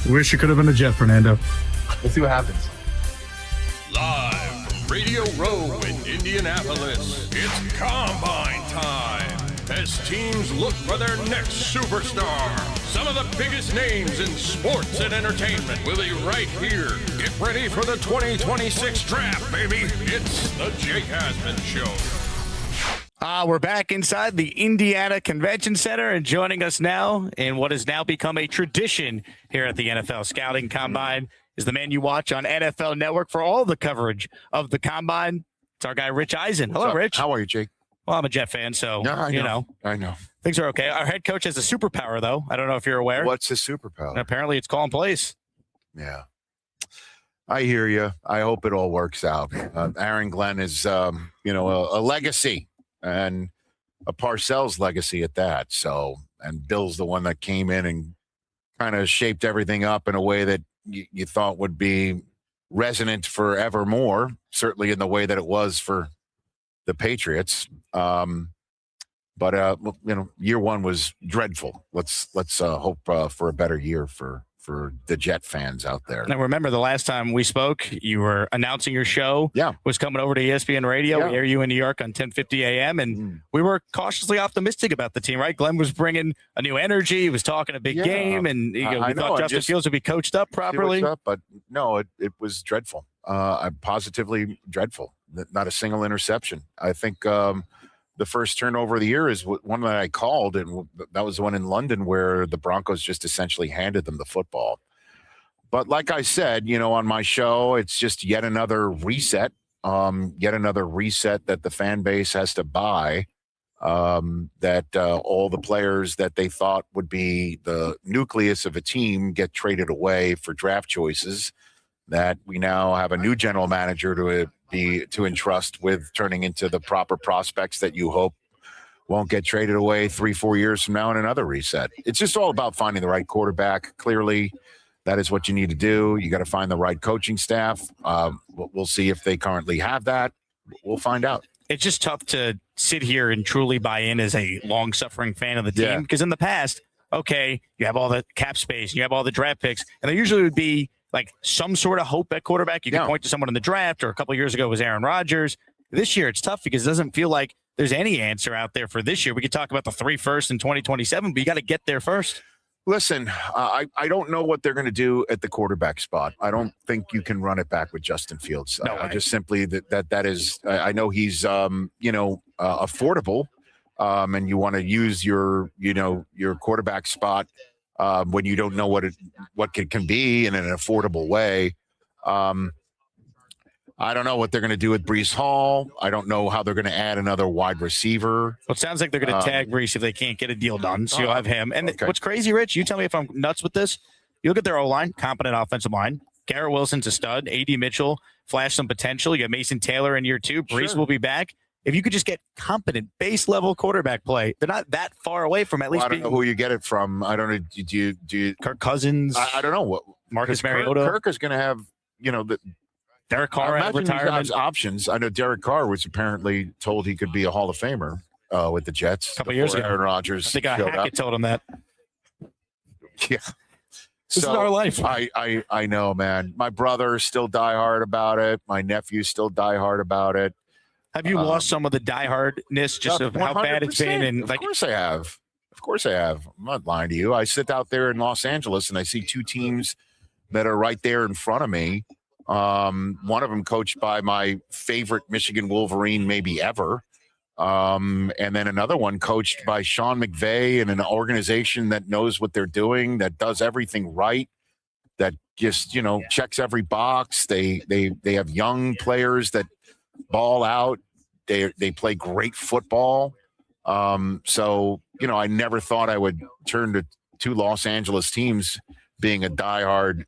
Wish you could have been a Jet, Fernando. We'll see what happens. Live from Radio Row in Indianapolis, it's Combine time as teams look for their next superstar. Some of the biggest names in sports and entertainment will be right here. Get ready for the 2026 draft, baby. It's the Jake Asman Show. We're back inside the Indiana Convention Center, and joining us now in what has now become a tradition here at the NFL Scouting Combine is the man you watch on NFL Network for all the coverage of the Combine. It's our guy, Rich Eisen. Hello, Rich. How are you, Jake? Well, I'm a Jet fan, so, I know. Things are okay. Our head coach has a superpower, though. I don't know if you're aware. What's his superpower? And apparently it's calling plays. Yeah. I hear you. I hope it all works out. Aaron Glenn is, a legacy, and a Parcells legacy at that. So, and Bill's the one that came in and kind of shaped everything up in a way that you thought would be resonant forevermore, certainly in the way that it was for the Patriots. But year one was dreadful. Let's hope for a better year for the Jet fans out there. Now, remember the last time we spoke, you were announcing your show. Yeah. Was coming over to ESPN Radio. Yeah. We air you in New York on 1050 a.m. And we were cautiously optimistic about the team, right? Glenn was bringing a new energy. He was talking a big game, and we thought Justin Fields would be coached up properly. But no, it was dreadful. Positively dreadful. Not a single interception. I think the first turnover of the year is one that I called, and that was the one in London where the Broncos just essentially handed them the football. But like I said, on my show, it's just yet another reset that the fan base has to buy, that all the players that they thought would be the nucleus of a team get traded away for draft choices, that we now have a new general manager to entrust with turning into the proper prospects that you hope won't get traded away 3-4 years from now in another reset. It's just all about finding the right quarterback. Clearly, that is what you need to do. You got to find the right coaching staff. We'll see if they currently have that. We'll find out. It's just tough to sit here and truly buy in as a long-suffering fan of the team, because in the past, okay, you have all the cap space, you have all the draft picks, and there usually would be like some sort of hope at quarterback. You can point to someone in the draft, or a couple of years ago it was Aaron Rodgers. This year it's tough because it doesn't feel like there's any answer out there for this year. We could talk about the 3 firsts in 2027, but you got to get there first. Listen, I don't know what they're going to do at the quarterback spot. I don't think you can run it back with Justin Fields. No, I just simply that is. I know he's affordable, and you want to use your quarterback spot when you don't know what it can be in an affordable way. I don't know what they're going to do with Breece Hall. I don't know how they're going to add another wide receiver. Well, it sounds like they're going to tag Breece if they can't get a deal done. So you'll have him. And what's crazy, Rich, you tell me if I'm nuts with this. You look at their O-line, competent offensive line. Garrett Wilson's a stud. A.D. Mitchell flashed some potential. You got Mason Taylor in year 2. Breece will be back. If you could just get competent base-level quarterback play, they're not that far away from at least. I don't know who you get it from. I don't know. Do you Kirk Cousins? I don't know what Marcus Mariota. Kirk is going to have the Derek Carr at retirement options. I know Derek Carr was apparently told he could be a Hall of Famer with the Jets a couple years ago. Aaron Rodgers. I think Hackett told him that. Yeah. This is our life. I know, man. My brother still diehard about it. My nephew still diehard about it. Have you lost some of the diehardness just of how bad it's been? And of course I have. Of course I have. I'm not lying to you. I sit out there in Los Angeles and I see 2 teams that are right there in front of me. One of them coached by my favorite Michigan Wolverine maybe ever. And then another one coached by Sean McVay and an organization that knows what they're doing, that does everything right, that just, checks every box. They have young players that ball out. They play great football. So, I never thought I would turn to 2 Los Angeles teams being a diehard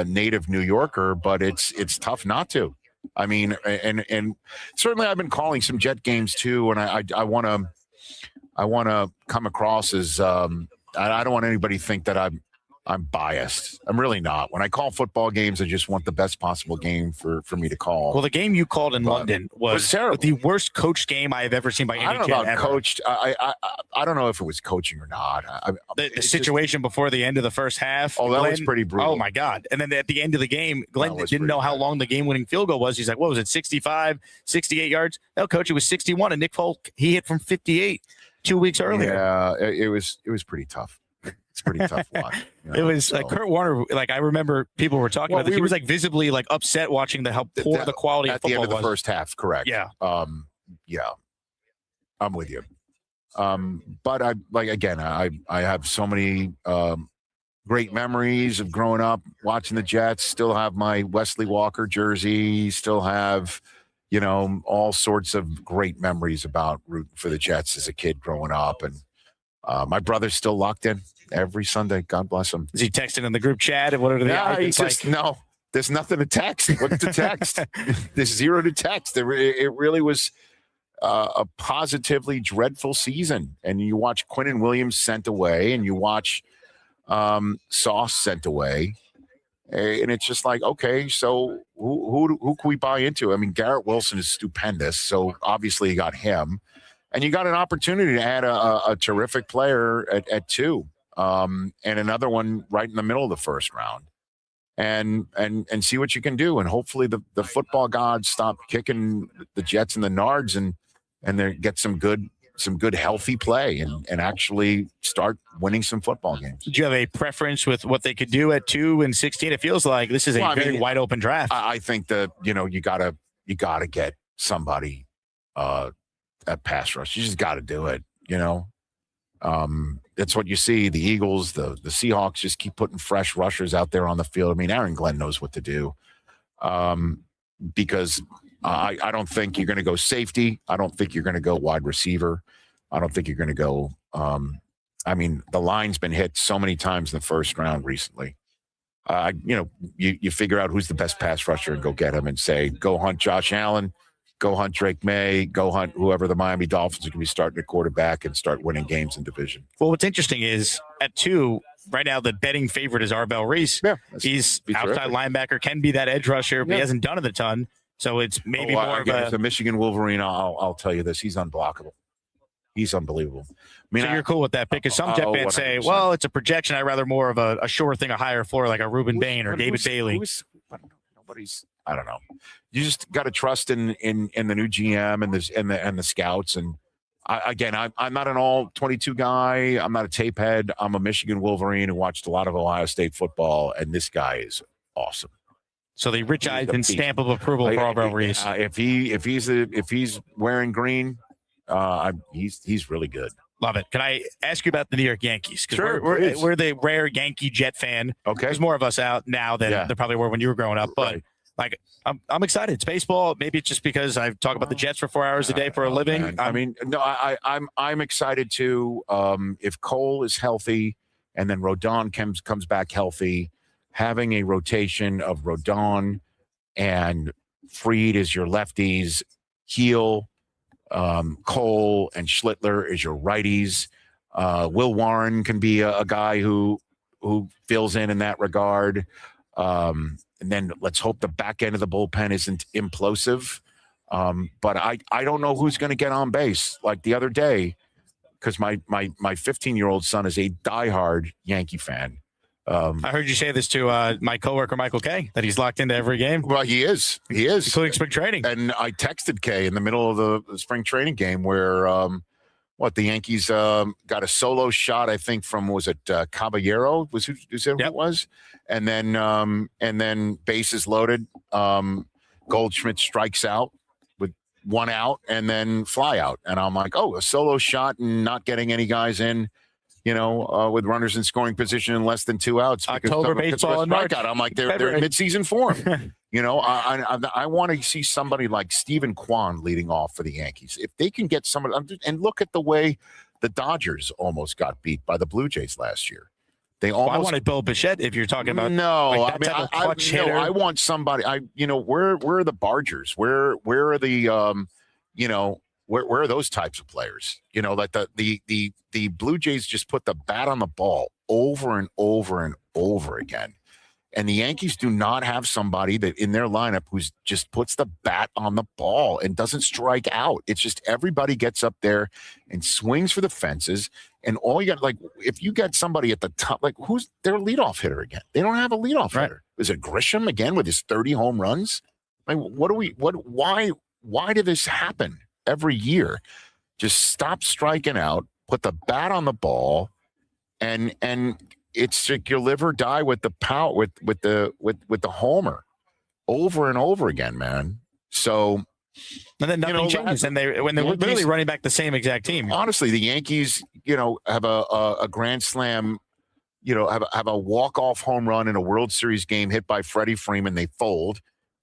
native New Yorker, but it's tough not to. I mean, and certainly I've been calling some Jet games too, and I want to come across as I don't want anybody to think that I'm I'm biased. I'm really not. When I call football games, I just want the best possible game for me to call. Well, the game you called in London was terrible. The worst coached game I have ever seen by any I don't know about ever. coached. I don't know if it was coaching or not. The situation before the end of the first half. Oh, that was pretty brutal. Oh, my God. And then at the end of the game, Glenn didn't know how long the game-winning field goal was. He's like, what was it, 65, 68 yards? No, Coach, it was 61. And Nick Folk, he hit from 58 2 weeks earlier. Yeah, it was pretty tough. It's a pretty tough one. It was like Kurt Warner. Like I remember people were talking about this. He was like visibly like upset watching how poor the quality of football was. At the end of the first half, correct. Yeah. Yeah. I'm with you. But I have so many great memories of growing up watching the Jets. Still have my Wesley Walker jersey. Still have, all sorts of great memories about rooting for the Jets as a kid growing up. And my brother's still locked in every Sunday. God bless him. Is he texting in the group chat? What are the he's just, no, there's nothing to text. What's the text? There's zero to text. It really was a positively dreadful season. And you watch Quinnen Williams sent away, and you watch Sauce sent away. And it's just like, okay, so who can we buy into? I mean, Garrett Wilson is stupendous. So obviously you got him. And you got an opportunity to add a terrific player at 2, and another one right in the middle of the first round, and see what you can do. And hopefully the football gods stop kicking the Jets and the Nards and they get some good healthy play and actually start winning some football games. Do you have a preference with what they could do at 2 and 16? It feels like this is a very wide open draft. I think that you gotta get somebody at pass rush. You just got to do it. That's what you see. The Eagles, the Seahawks just keep putting fresh rushers out there on the field. I mean, Aaron Glenn knows what to do. Because I don't think you're going to go safety. I don't think you're going to go wide receiver. I don't think you're going to go. The line's been hit so many times in the first round recently. You figure out who's the best pass rusher and go get him and say, go hunt Josh Allen. Go hunt Drake May, go hunt whoever the Miami Dolphins are going to be starting at quarterback and start winning games in division. Well, what's interesting is at 2, right now, the betting favorite is Arbel Reese. Yeah, he's outside linebacker, can be that edge rusher, but he hasn't done it a ton. So it's maybe more of a Michigan Wolverine. I'll tell you this. He's unblockable. He's unbelievable. So you're cool with that pick? Because some Jet fans say, well, it's a projection. I'd rather more of a sure thing, a higher floor, like a Ruben Bain or David Bailey. I don't know. You just got to trust in the new GM and the scouts. And I'm not an all 22 guy. I'm not a tape head. I'm a Michigan Wolverine who watched a lot of Ohio State football, and this guy is awesome. So the Rich Eisen stamp of approval for Arbel Reese. If he's wearing green, he's really good. Love it. Can I ask you about the New York Yankees? Because sure, we're the rare Yankee Jet fan. Okay, there's more of us out now than there probably were when you were growing up, but. Right. Like I'm excited. It's baseball. Maybe it's just because I talk about the Jets for 4 hours a day for a living. I'm excited too. If Cole is healthy and then Rodon comes back healthy, having a rotation of Rodon and Fried as your lefties, Heel, Cole and Schlittler as your righties. Will Warren can be a guy who fills in that regard. And then let's hope the back end of the bullpen isn't implosive. But I don't know who's going to get on base. Like the other day, because my 15-year-old son is a diehard Yankee fan. I heard you say this to my coworker Michael Kay, that he's locked into every game. Well, he is, including spring training. And I texted Kay in the middle of the spring training game where the Yankees got a solo shot, I think, from Caballero who it was, and then bases loaded. Goldschmidt strikes out with 1 out and then fly out, and I'm like, a solo shot and not getting any guys in, with runners in scoring position in less than 2 outs. October baseball in March. I'm like, they're in midseason form. I want to see somebody like Stephen Kwan leading off for the Yankees. If they can get somebody, and look at the way the Dodgers almost got beat by the Blue Jays last year. I wanted Bill Bichette. If you're talking about I want somebody. Where are the Bargers? Where are the where are those types of players? Like the Blue Jays just put the bat on the ball over and over and over again. And the Yankees do not have somebody that in their lineup who's just puts the bat on the ball and doesn't strike out. It's just everybody gets up there and swings for the fences. And all you got, like, if you got somebody at the top, like, who's their leadoff hitter again? They don't have a leadoff hitter. Is it Grisham again with his 30 home runs? Like, why did this happen every year? Just stop striking out, put the bat on the ball, and it's like you live or die with the power with the homer over and over again, man. So, and then nothing changes, and they're literally running back the same exact team. Honestly, the Yankees, have a grand slam, have a walk-off home run in a World Series game hit by Freddie Freeman. They fold.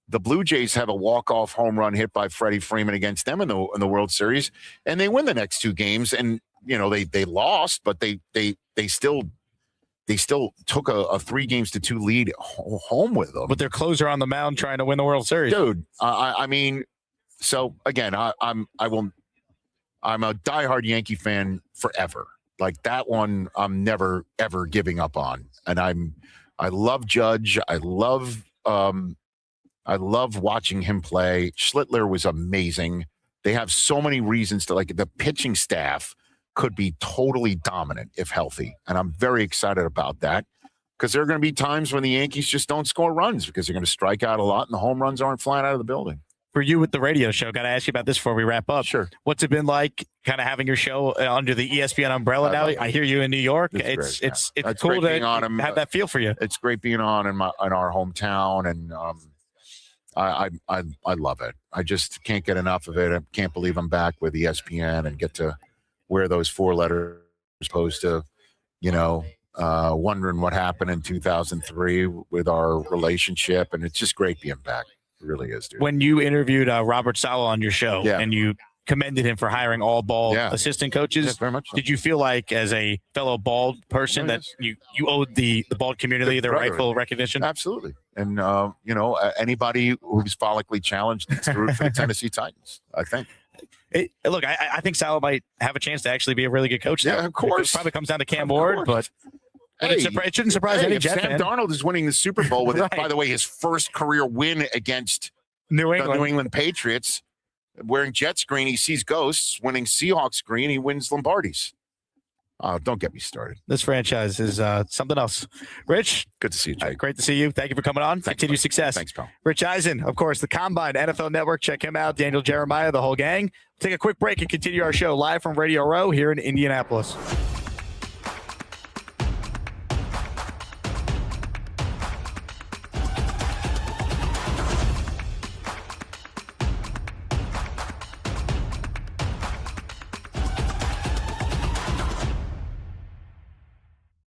The Blue Jays have a walk-off home run hit by Freddie Freeman against them in the World Series, and they win the next two games. And they lost, but they still took a 3-2 lead home with them. With their closer on the mound trying to win the World Series. Dude, I mean, so again, I'm a diehard Yankee fan forever. Like that one, I'm never ever giving up on. And I love Judge. I love watching him play. Schlittler was amazing. They have so many reasons to like the pitching staff could be totally dominant if healthy. And I'm very excited about that because there are going to be times when the Yankees just don't score runs because they're going to strike out a lot and the home runs aren't flying out of the building. For you with the radio show, got to ask you about this before we wrap up. Sure. What's it been like kind of having your show under the ESPN umbrella now? I hear you in New York. It's cool to have that feel for you. It's great being on in our hometown. And I love it. I just can't get enough of it. I can't believe I'm back with ESPN and get to wear those 4 letters as opposed to, wondering what happened in 2003 with our relationship. And it's just great being back. It really is, dude. When you interviewed Robert Saleh on your show and you commended him for hiring all bald assistant coaches, yes, very much so. Did you feel like as a fellow bald person that you owed the bald community their rightful recognition? Absolutely. And, anybody who's follically challenged needs to root for the Tennessee Titans, I think. Look, I think Saleh might have a chance to actually be a really good coach now. Yeah, of course. It probably comes down to Cam Ward, but it shouldn't surprise any Jet fan. Sam Darnold is winning the Super Bowl with, by the way, his first career win against New England Patriots. Wearing Jets green, he sees ghosts. Winning Seahawks green, he wins Lombardis. Don't get me started. This franchise is something else. Rich, good to see you, Jake. Great to see you. Thank you for coming on. Continue success. Thanks, pal. Rich Eisen, of course, the Combine, NFL Network. Check him out. Daniel Jeremiah, the whole gang. Take a quick break and continue our show live from Radio Row here in Indianapolis.